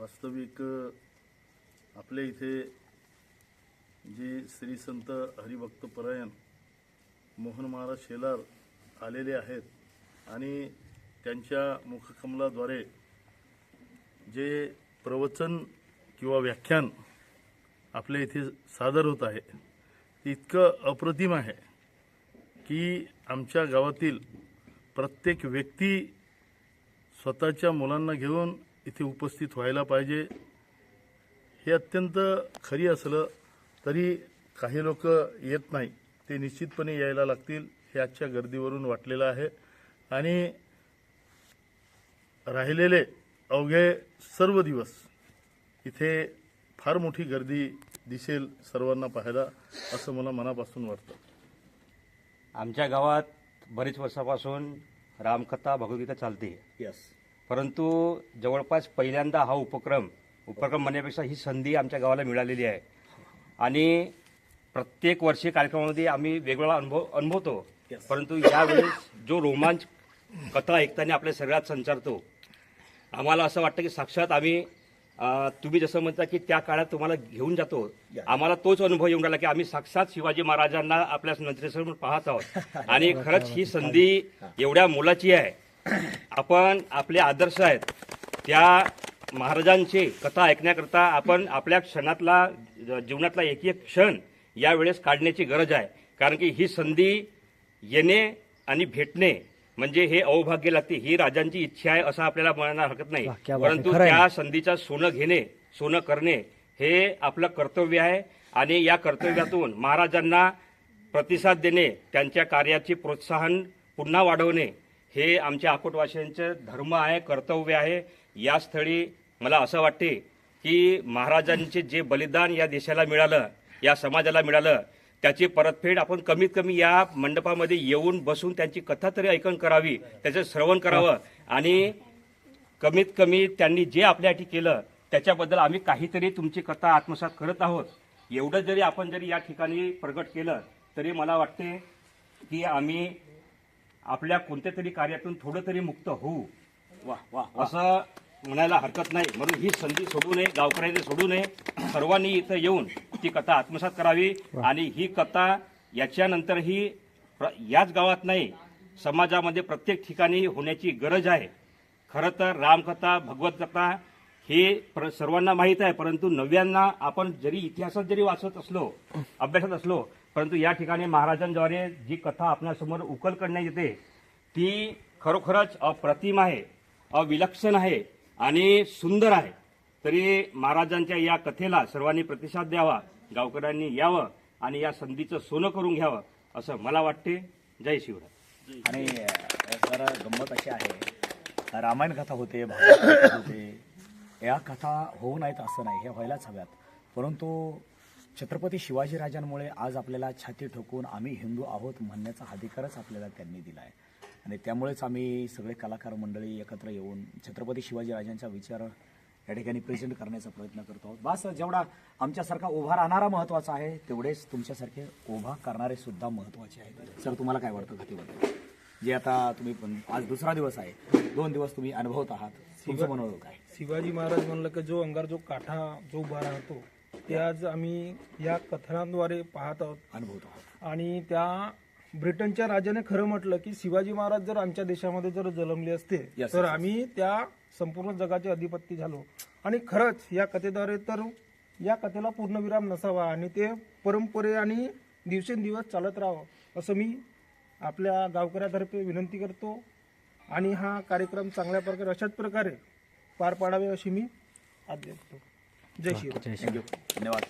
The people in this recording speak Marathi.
वास्तविक आपल्या इथे जे श्री संत हरिभक्त परायण मोहन महाराज शेलार आलेले आहेत आणि त्यांच्या मुखकमलाद्वारे जे प्रवचन किंवा व्याख्यान आपल्या इथे सादर होत आहे ते इतकं अप्रतिम आहे की आमच्या गावातील प्रत्येक व्यक्ती स्वतःच्या मुलांना घेऊन इथे उपस्थित व्हायला पाहिजे। हे अत्यंत खरी असलं तरी काही लोक येत नाही, ते निश्चितपणे यायला लागतील हे आजच्या गर्दीवरून वाटलेलं आहे। आणि राहिलेले अवघे सर्व दिवस इथे फार मोठी गर्दी दिसेल सर्वांना पाहायला, असं मला मनापासून वाटतं। आमच्या गावात बरेच वर्षापासून रामकथा भगवद्गीता चालते, परंतु जवळपास पहिल्यांदा हा उपक्रम म्हणण्यापेक्षा ही संधी आमच्या गावाला मिळालेली आहे आणि प्रत्येक वर्षी कार्यक्रमामध्ये आम्ही वेगवेगळा अनुभवतो, परंतु यावेळेस जो रोमांच कथा ऐकताना आपल्या शरीरात संचारतो, आम्हाला असं वाटतं की साक्षात आम्ही तुम्ही जसं म्हणता की त्या काळात तुम्हाला घेऊन जातो, आम्हाला तोच अनुभव येऊन राहिला की आम्ही साक्षात शिवाजी महाराजांना आपल्या नजरेसमोर पाहत आहोत। आणि खरंच ही संधी एवढ्या मोलाची आहे। आपण आपले आदर्श आहेत त्या महाराजांची कथा ऐकण्याकरता आपण आपल्या क्षणातला जीवनातला एक एक क्षण यावेळेस काढण्याची गरज आहे, कारण की ही संधी येणे आणि भेटणे म्हणजे हे अवभाग्य लागते। ही राजांची इच्छा आहे असं आपल्याला म्हणायला हरकत नाही, परंतु त्या संधीचा सोनं घेणे, सोनं करणे हे आपलं कर्तव्य आहे। आणि या कर्तव्यातून महाराजांना प्रतिसाद देणे, त्यांच्या कार्याचे प्रोत्साहन पुन्हा वाढवणे हे आमच्या अकोटवासियांचे धर्म आहे, कर्तव्य आहे। या स्थळी मला असं वाटते की महाराजांचे जे बलिदान या देशाला मिळालं, या समाजाला मिळालं, त्याची परतफेड आपण कमीत कमी या मंडपामध्ये येऊन बसून त्यांची कथा तरी ऐकून करावी, त्याचं श्रवण करावं आणि कमीत कमी त्यांनी जे आपल्यासाठी केलं त्याच्याबद्दल आम्ही काहीतरी तुमची कथा आत्मसात करत आहोत एवढं जरी आपण या ठिकाणी प्रगट केलं तरी मला वाटते की आम्ही आपल्या कोणत्या तरी कार्यातून थोडं तरी मुक्त होऊ असं म्हणायला हरकत नाही। म्हणून ही संधी सोडू नये, गावकऱ्यांनी सोडू नये, सर्वांनी इथं येऊन ती कथा आत्मसात करावी। आणि ही कथा याच्यानंतरही याच गावात नाही, समाजामध्ये प्रत्येक ठिकाणी होण्याची गरज आहे। खरं तर रामकथा, भगवत कथा हे सर्वांना माहीत आहे, परंतु नव्यांना आपण जरी इतिहासात जरी वाचत असलो, अभ्यासात असलो, परंतु या ठिकाणी महाराजांद्वारे जी कथा आपल्यासमोर उकल करण्यात येते ती खरोखरच अप्रतिम आहे, अविलक्षण आहे आणि सुंदर आहे। तरी महाराजांच्या या कथेला सर्वांनी प्रतिसाद द्यावा, गावकऱ्यांनी यावं आणि या संधीचं सोनं करून घ्यावं असं मला वाटते। जय शिवराय। आणि जरा गंमत अशी आहे, रामायण कथा होते, भागवत कथा होते, या कथा होऊ नाहीत असं नाही, हे व्हायलाच हव्यात, परंतु छत्रपती शिवाजीराजांमुळे आज आपल्याला छाती ठोकून आम्ही हिंदू आहोत म्हणण्याचा अधिकारच आपल्याला त्यांनी दिला आहे। आणि त्यामुळेच आम्ही सगळे कलाकार मंडळी एकत्र येऊन छत्रपती शिवाजीराजांचा विचार या ठिकाणी प्रेझेंट करण्याचा प्रयत्न करतो आहोत। बस जेवढा आमच्यासारखा उभा राहणारा महत्त्वाचा आहे तेवढेच तुमच्यासारखे उभा करणारे सुद्धा महत्त्वाचे आहेत। सर, तुम्हाला काय वाटतं कथेबद्दल? जे आता तुम्ही आज दुसरा दिवस आहे, 2 दिवस तुम्ही अनुभवत आहात, तुमचं मनोबल काय? शिवाजी महाराज म्हणलं की जो अंगार जो काठा जो उभा राहतो ते आज आम्ही या कथनांद्वारे पाहत आहोत, अनुभवत आहोत। आणि त्या ब्रिटनच्या राजाने खरं म्हटलं की शिवाजी महाराज जर आमच्या देशामध्ये जर जन्मले असते तर आम्ही त्या संपूर्ण जगाचे अधिपती झालो। आणि खरंच या कथेद्वारे तर या कथेला पूर्णविराम नसावा आणि ते परंपरे आणि दिवसेंदिवस चालत राहावं असं मी आपल्या गावकऱ्यातर्फे विनंती करतो। आणि हा कार्यक्रम चांगल्या प्रकारे अशाच प्रकारे पार पाडावे अशी मी आज्ञा देतो। जय श्रीराम। धन्यवाद।